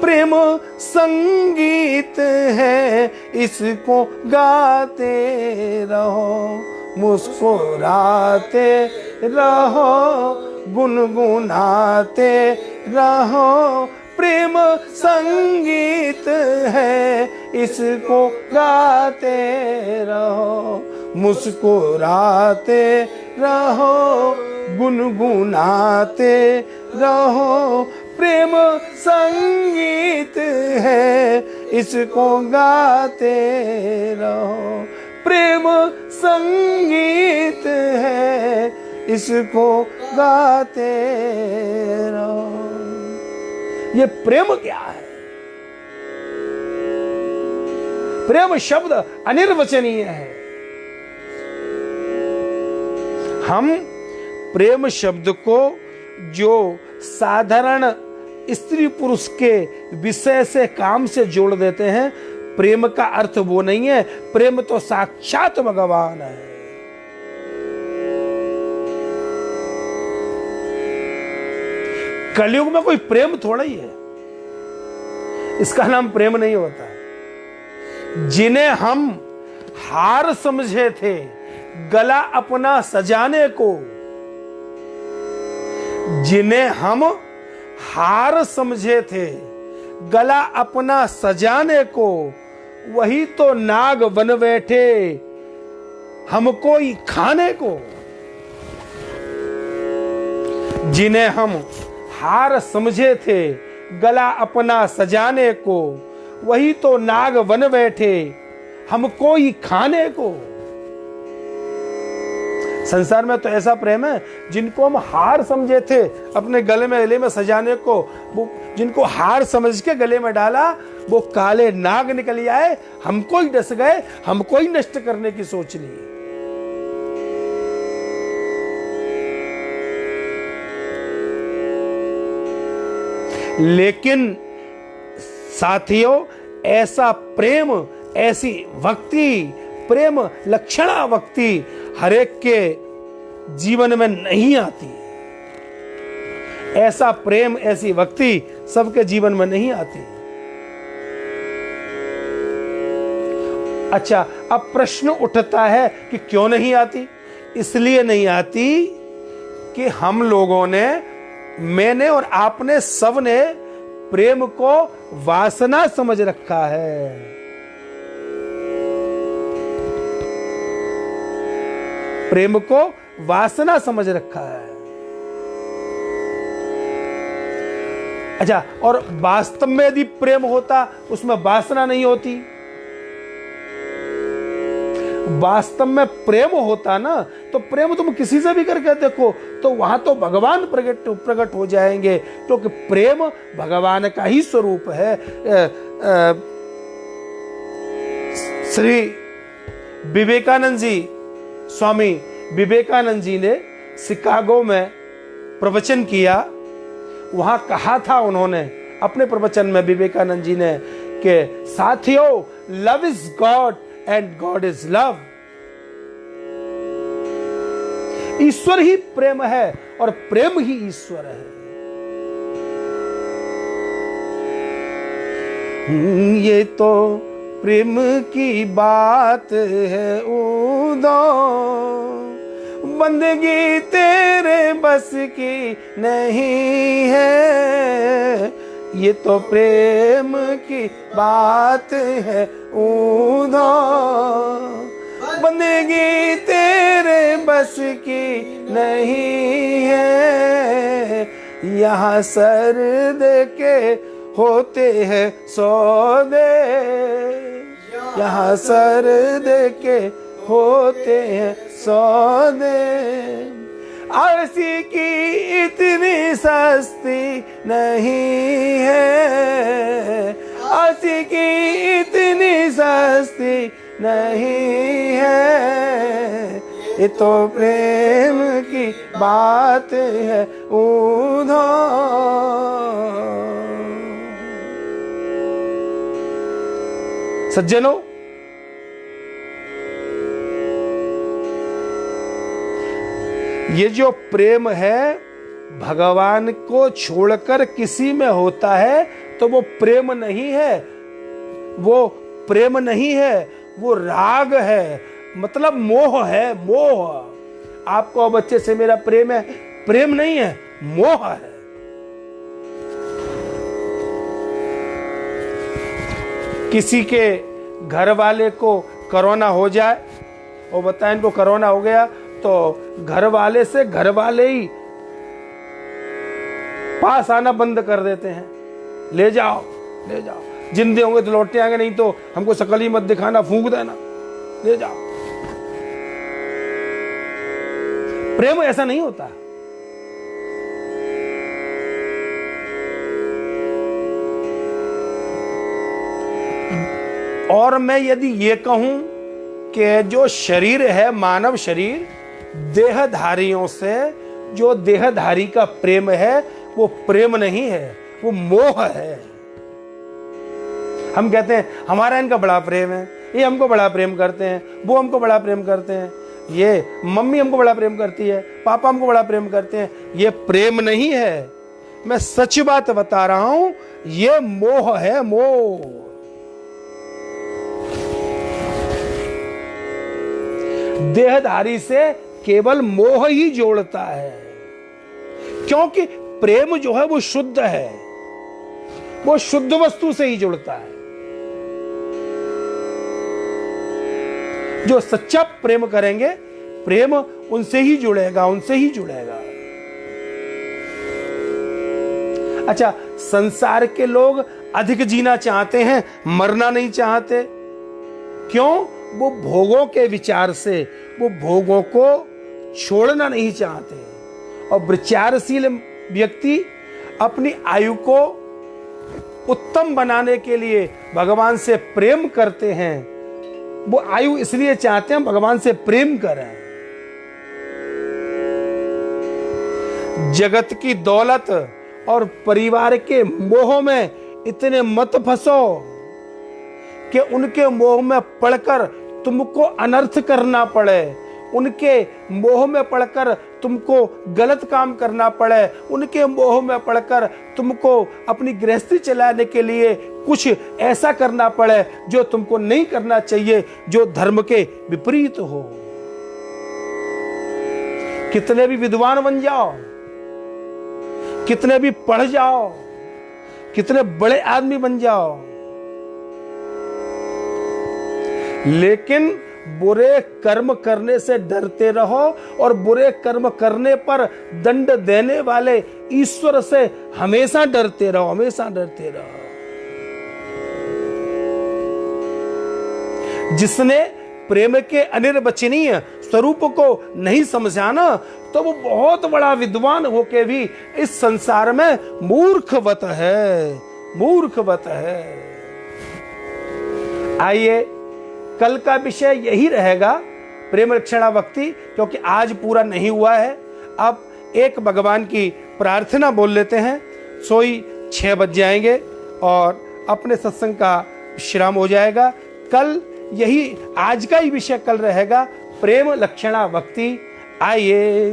प्रेम संगीत है, इसको गाते रहो, मुस्कुराते रहो, गुनगुनाते रहो। प्रेम संगीत है, इसको गाते रहो, मुस्कुराते रहो, गुनगुनाते रहो। प्रेम संगीत है, इसको गाते रहो। प्रेम संगीत है, इसको गाते रहो। ये प्रेम क्या है? प्रेम शब्द अनिर्वचनीय है। हम प्रेम शब्द को जो साधारण स्त्री पुरुष के विषय से, काम से जोड़ देते हैं, प्रेम का अर्थ वो नहीं है। प्रेम तो साक्षात भगवान है। कलयुग में कोई प्रेम थोड़ा ही है, इसका नाम प्रेम नहीं होता। जिन्हें हम हार समझे थे गला अपना सजाने को, जिन्हें हम हार समझे थे गला अपना सजाने को, वही तो नाग बन बैठे हमको ही खाने को। जिन्हें हम हार समझे थे गला अपना सजाने को, वही तो नाग बन बैठे हमको ही खाने को। संसार में तो ऐसा प्रेम है, जिनको हम हार समझे थे अपने गले में सजाने को, वो जिनको हार समझ के गले में डाला, वो काले नाग निकल आए, हमको ही डस गए, हमको ही नष्ट करने की सोच ली। लेकिन साथियों, ऐसा प्रेम, ऐसी भक्ति, प्रेम लक्षणा भक्ति हरेक के जीवन में नहीं आती। ऐसा प्रेम, ऐसी भक्ति सबके जीवन में नहीं आती। अच्छा, अब प्रश्न उठता है कि क्यों नहीं आती? इसलिए नहीं आती कि हम लोगों ने, मैंने और आपने, सबने प्रेम को वासना समझ रखा है। प्रेम को वासना समझ रखा है। अच्छा, और वास्तव में यदि प्रेम होता, उसमें वासना नहीं होती। वास्तव में प्रेम होता ना, तो प्रेम तुम किसी से भी करके देखो, तो वहां तो भगवान प्रकट हो जाएंगे, क्योंकि प्रेम भगवान का ही स्वरूप है। श्री विवेकानंद जी, स्वामी विवेकानंद जी ने शिकागो में प्रवचन किया। वहां कहा था उन्होंने अपने प्रवचन में, विवेकानंद जी ने, कि साथियों, love is God and God is love. ईश्वर ही प्रेम है और प्रेम ही ईश्वर है। ये तो प्रेम की बात है उदो, बंदगी तेरे बस की नहीं है। ये तो प्रेम की बात है उदो, बंदगी तेरे बस की नहीं है। यहाँ सर दे के होते हैं सौदे, यहाँ सर दे के होते हैं सौदे। आरसी की इतनी सस्ती नहीं है, आरसी की इतनी सस्ती नहीं है। ये तो प्रेम की बात है उधो। सज्जनों, ये जो प्रेम है, भगवान को छोड़कर किसी में होता है तो वो प्रेम नहीं है, वो प्रेम नहीं है, वो राग है, मतलब मोह है। मोह, आपको बच्चे से मेरा प्रेम है, प्रेम नहीं है, मोह है। किसी के घर वाले को कोरोना हो जाए और बताएं इनको कोरोना हो गया, तो घर वाले से घर वाले ही पास आना बंद कर देते हैं। ले जाओ ले जाओ, जिंदे होंगे तो लौटते आएंगे, नहीं तो हमको शकल ही मत दिखाना, फूंक देना, ले जाओ। प्रेम ऐसा नहीं होता। और मैं यदि ये कहूं कि जो शरीर है, मानव शरीर, देहधारियों से जो देहधारी का प्रेम है, वो प्रेम नहीं है, वो मोह है। हम कहते हैं हमारा इनका बड़ा प्रेम है, ये हमको बड़ा प्रेम करते हैं, वो हमको बड़ा प्रेम करते हैं, ये मम्मी हमको बड़ा प्रेम करती है, पापा हमको बड़ा प्रेम करते हैं। ये प्रेम नहीं है, मैं सच बात बता रहा हूं, ये मोह है, मोह। देहधारी से केवल मोह ही जोड़ता है, क्योंकि प्रेम जो है वो शुद्ध है, वो शुद्ध वस्तु से ही जुड़ता है। जो सच्चा प्रेम करेंगे, प्रेम उनसे ही जुड़ेगा, उनसे ही जुड़ेगा। अच्छा, संसार के लोग अधिक जीना चाहते हैं, मरना नहीं चाहते। क्यों? वो भोगों के विचार से, वो भोगों को छोड़ना नहीं चाहते। और विचारशील व्यक्ति अपनी आयु को उत्तम बनाने के लिए भगवान से प्रेम करते हैं। वो आयु इसलिए चाहते हैं भगवान से प्रेम करें। जगत की दौलत और परिवार के मोह में इतने मत फंसो कि उनके मोह में पड़कर तुमको अनर्थ करना पड़े, उनके मोह में पड़कर तुमको गलत काम करना पड़े, उनके मोह में पड़कर तुमको अपनी गृहस्थी चलाने के लिए कुछ ऐसा करना पड़े जो तुमको नहीं करना चाहिए, जो धर्म के विपरीत हो। कितने भी विद्वान बन जाओ, कितने भी पढ़ जाओ, कितने बड़े आदमी बन जाओ, लेकिन बुरे कर्म करने से डरते रहो और बुरे कर्म करने पर दंड देने वाले ईश्वर से हमेशा डरते रहो, हमेशा डरते रहो। जिसने प्रेम के अनिर्वचनीय स्वरूप को नहीं समझा ना, तो वो बहुत बड़ा विद्वान होके भी इस संसार में मूर्खवत है, मूर्खवत है। आइए, कल का विषय यही रहेगा, प्रेम लक्षणा भक्ति, क्योंकि आज पूरा नहीं हुआ है। अब एक भगवान की प्रार्थना बोल लेते हैं, सोई 6 बज जाएंगे और अपने सत्संग का विश्राम हो जाएगा। कल यही, आज का ही विषय कल रहेगा, प्रेम लक्षणा भक्ति। आइए,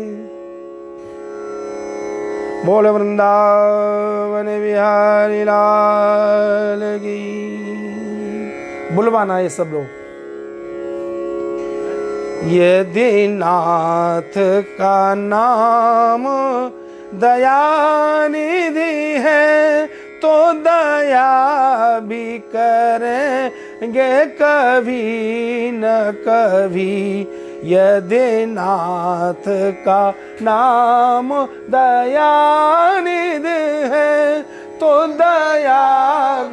बोल वृंदावन बिहारी लाल की। बुलवाना ये सब लोग। यदि नाथ का नाम दयानिधि है, तो दया भी करेंगे कभी न कभी। यदि नाथ का नाम दयानिधि है, तो दया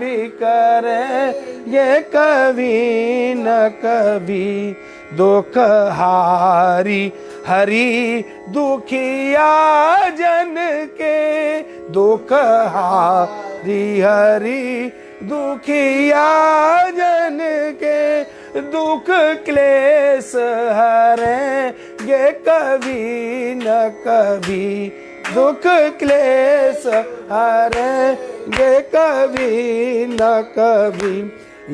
भी करेंगे कभी न कभी। दुख हारी हरि दुखिया जन के, दुख हारी हरि दुखिया जन के। दुख क्लेश हरेंगे कभी न कभी, दुख क्लेश हरेंगे कभी न कभी।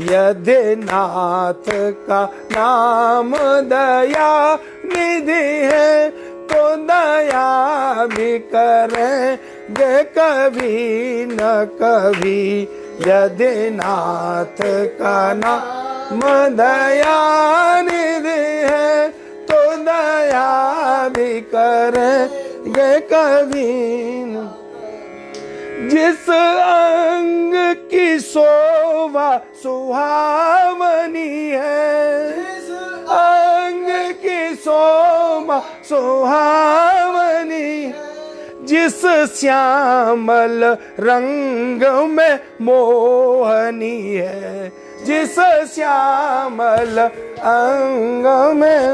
यदि नाथ का नाम दया निधि है, तो दया भी करेंगे कभी न कभी। यदि नाथ का नाम दयानिधि है तो दया भी करेंगे कभी न। जिस अंग की शोभा सुहावनी है, अंग की शोभा सुहावनी, जिस श्यामल रंग में मोहनी है, जिस श्यामल अंग में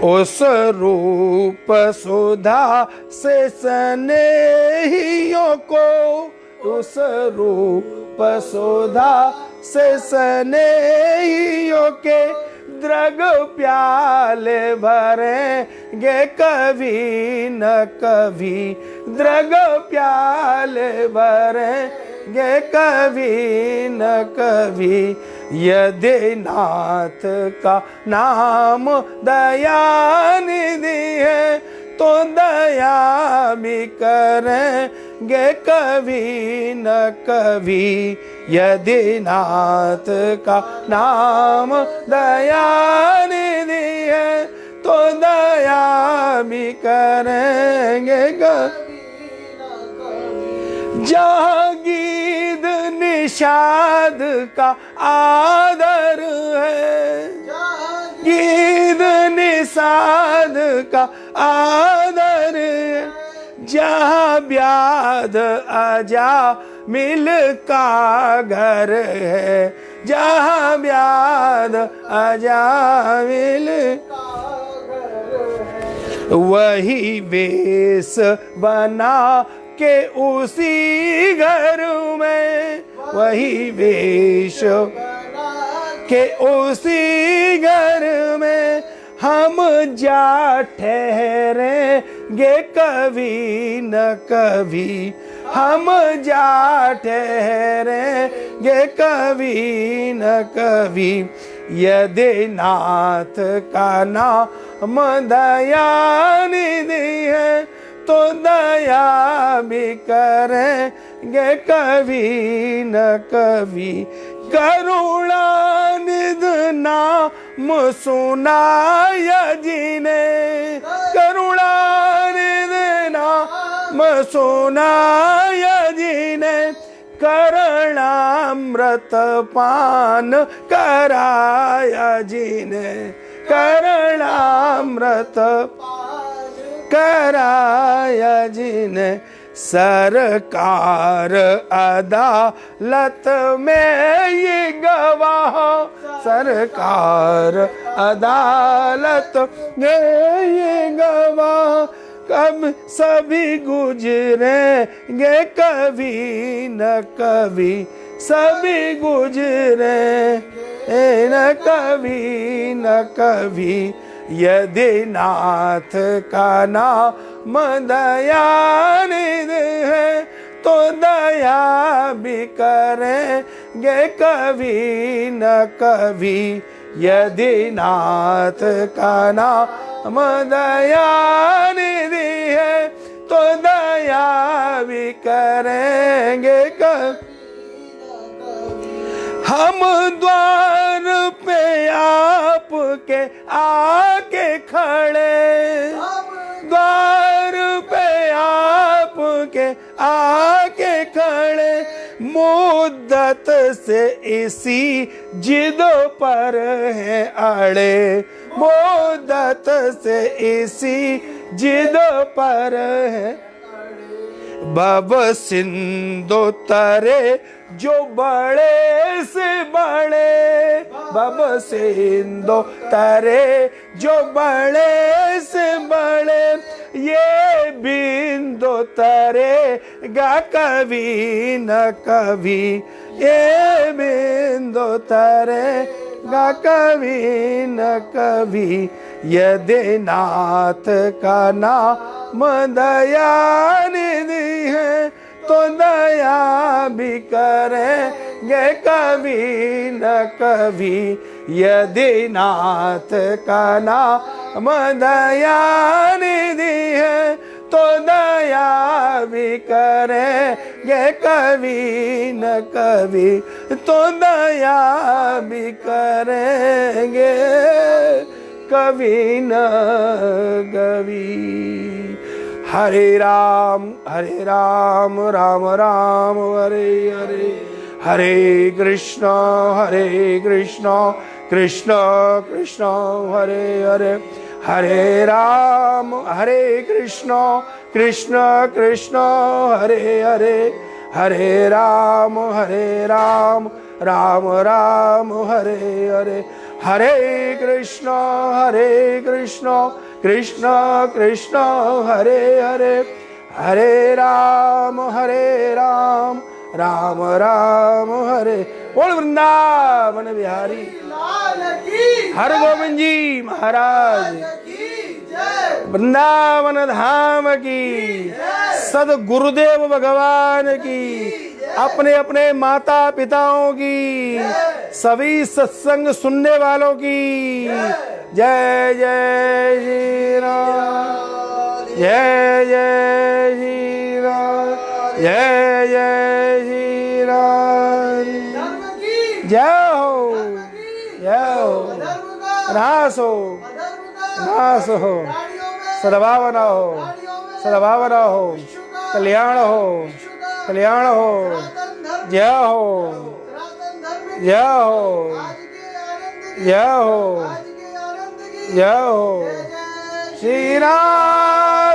उस रूप सुधा से स्नेहियों को, उस रूप सुधा से स्नेहियों के द्रग प्याले भरेंगे कभी न कभी। द्रग प्याले भरेंगे कभी न कभी। यदि नाथ का नाम दयानिधि है तो दया भी करेंगे कभी न कभी। यदि नाथ का नाम दयानिधि है तो दया भी करेंगे कभी न कभी। जहाँ गीत निषाद का आदर है, गीत निषाद का आदर है, जहाँ व्याध अजा मिल का घर है, जहाँ व्याध अजा मिल वही वेश बना के उसी घर में, वही वेश के उसी घर में हम जा ठहरेंगे कभी न कभी। हम जा ठहरेंगे कभी न कभी। यदि नाथ का नाम दयानिधि है तो दया भी करेंगे कभी न कभी। करुणानिधि नाम सुनाया जिने, करुणानिधि नाम सुनाया जिने, करणामृत पान कराया जिने, करणामृत कराया जिने। सरकार अदालत में ये गवाह, सरकार अदालत में ये गवाह, कब सभी गुजरेंगे कभी न कभी। सभी गुजरेंगे न कभी न कभी। यदि नाथ का नाम दयानिधि है तो दया भी करेंगे कभी न कभी। यदि नाथ का नाम दयानिधि है तो दया भी करेंगे कभी। हम द्वार पे आपके आके खड़े, द्वार पे आपके आके खड़े, मुद्दत से इसी जिद पर हैं अड़े, मुद्दत से इसी जिद पर हैं। भव सिंधु तरे जो बड़े से बड़े, भव सिंधु तरे जो बड़े से बड़े, ये बिंदु तरे गा कभी न कभी। ये बिंदु तरे गा कभी न कभी। यदि नाथ का नाम दयानिधि है तो दया भी करेंगे कभी न कभी। यदि नाथ का नाम हम दया निधि है तो दया भी करेंगे कभी न कभी, तो दया भी करेंगे कभी न कभी। हरे राम राम राम हरे हरे, हरे कृष्ण कृष्ण कृष्ण हरे हरे, हरे राम कृष्ण कृष्ण हरे हरे, हरे राम राम राम हरे हरे, हरे कृष्ण कृष्ण कृष्ण हरे हरे, हरे राम राम राम हरे। बोल वृंदावन बिहारी हर गोविंद जी महाराज, वृंदावन धाम की, सद गुरुदेव भगवान की, अपने अपने माता पिताओं की, सभी सत्संग सुनने वालों की जय जय श्री राम, जय जय श्री राम, जय जय श्री राम। जय हो नाश हो सद्भावना हो कल्याण हो जय हो जय हो श्री राम।